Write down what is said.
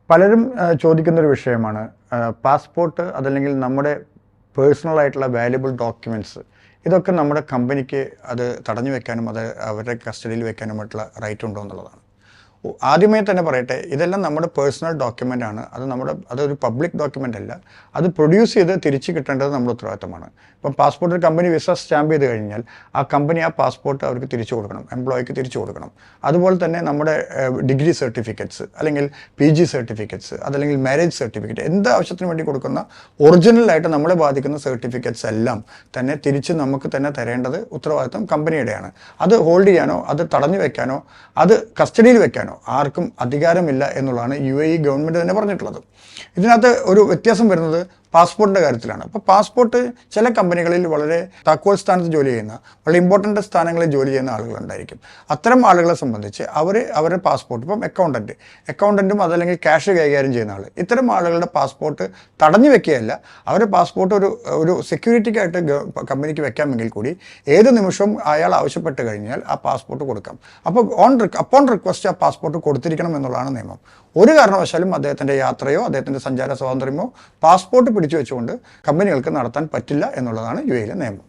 പലരും ചോദിക്കുന്നൊരു വിഷയമാണ് പാസ്പോർട്ട് അതല്ലെങ്കിൽ നമ്മുടെ പേഴ്സണൽ ആയിട്ടുള്ള വാല്യുബിൾ ഡോക്യുമെൻറ്റ്സ് ഇതൊക്കെ നമ്മുടെ കമ്പനിക്ക് അത് തടഞ്ഞു വെക്കാനും അത് അവരുടെ കസ്റ്റഡിയിൽ വെക്കാനുമായിട്ടുള്ള റൈറ്റ് ഉണ്ടോ എന്നുള്ളതാണ്. ആദ്യമേ തന്നെ പറയട്ടെ, ഇതെല്ലാം നമ്മുടെ പേഴ്സണൽ ഡോക്യുമെൻ്റ് ആണ്. അതൊരു പബ്ലിക് ഡോക്യുമെൻ്റ് അല്ല. അത് പ്രൊഡ്യൂസ് ചെയ്ത് തിരിച്ചു കിട്ടേണ്ടത് നമ്മുടെ ഉത്തരവാദിത്തമാണ്. ഇപ്പം പാസ്പോർട്ട് ഒരു കമ്പനി വിസ സ്റ്റാമ്പ് ചെയ്ത് കഴിഞ്ഞാൽ ആ കമ്പനി ആ പാസ്പോർട്ട് അവർക്ക് തിരിച്ചു കൊടുക്കണം, എംപ്ലോയിക്ക് തിരിച്ചു കൊടുക്കണം. അതുപോലെ തന്നെ നമ്മുടെ ഡിഗ്രി സർട്ടിഫിക്കറ്റ്സ് അല്ലെങ്കിൽ PG സർട്ടിഫിക്കറ്റ്സ് അതല്ലെങ്കിൽ മാരേജ് സർട്ടിഫിക്കറ്റ് എന്ത് ആവശ്യത്തിന് വേണ്ടി കൊടുക്കുന്ന ഒറിജിനലായിട്ട് നമ്മളെ ബാധിക്കുന്ന സർട്ടിഫിക്കറ്റ്സ് എല്ലാം തന്നെ തിരിച്ച് നമുക്ക് തന്നെ തരേണ്ടത് ഉത്തരവാദിത്തം കമ്പനിയുടെയാണ്. അത് ഹോൾഡ് ചെയ്യാനോ അത് തടഞ്ഞു വെക്കാനോ അത് കസ്റ്റഡിയിൽ വെക്കാനോ ആർക്കും അധികാരമില്ല എന്നുള്ളതാണ് UAE ഗവൺമെൻറ് തന്നെ പറഞ്ഞിട്ടുള്ളത്. ഇതിനകത്ത് ഒരു വ്യത്യാസം വരുന്നത് പാസ്പോർട്ടിൻ്റെ കാര്യത്തിലാണ്. അപ്പോൾ പാസ്പോർട്ട് ചില കമ്പനികളിൽ വളരെ താക്കോൽ സ്ഥാനത്ത് ജോലി ചെയ്യുന്ന വളരെ ഇമ്പോർട്ടൻ്റ് സ്ഥാനങ്ങളിൽ ജോലി ചെയ്യുന്ന ആളുകളുണ്ടായിരിക്കും. അത്തരം ആളുകളെ സംബന്ധിച്ച് അവരുടെ പാസ്പോർട്ട് ഇപ്പം അക്കൗണ്ടൻറ്റും അതല്ലെങ്കിൽ ക്യാഷ് കൈകാര്യം ചെയ്യുന്ന ആൾ, ഇത്തരം ആളുകളുടെ പാസ്പോർട്ട് തടഞ്ഞു വെക്കുകയല്ല, അവരുടെ പാസ്പോർട്ട് ഒരു സെക്യൂരിറ്റിക്കായിട്ട് കമ്പനിക്ക് വെക്കാമെങ്കിൽ കൂടി ഏത് നിമിഷവും അയാൾ ആവശ്യപ്പെട്ട് കഴിഞ്ഞാൽ ആ പാസ്പോർട്ട് കൊടുക്കാം. അപ്പോൾ അപ്പോൺ റിക്വസ്റ്റ് ആ പാസ്പോർട്ട് കൊടുത്തിരിക്കണം എന്നുള്ളതാണ് നിയമം. ഒരു കാരണവശാലും അദ്ദേഹത്തിൻ്റെ യാത്രയോ അദ്ദേഹത്തിൻ്റെ സഞ്ചാര സ്വാതന്ത്ര്യമോ പാസ്പോർട്ട് പിടിച്ചു വെച്ചുകൊണ്ട് കമ്പനികൾക്ക് നടത്താൻ പറ്റില്ല എന്നുള്ളതാണ് UAE നിയമം.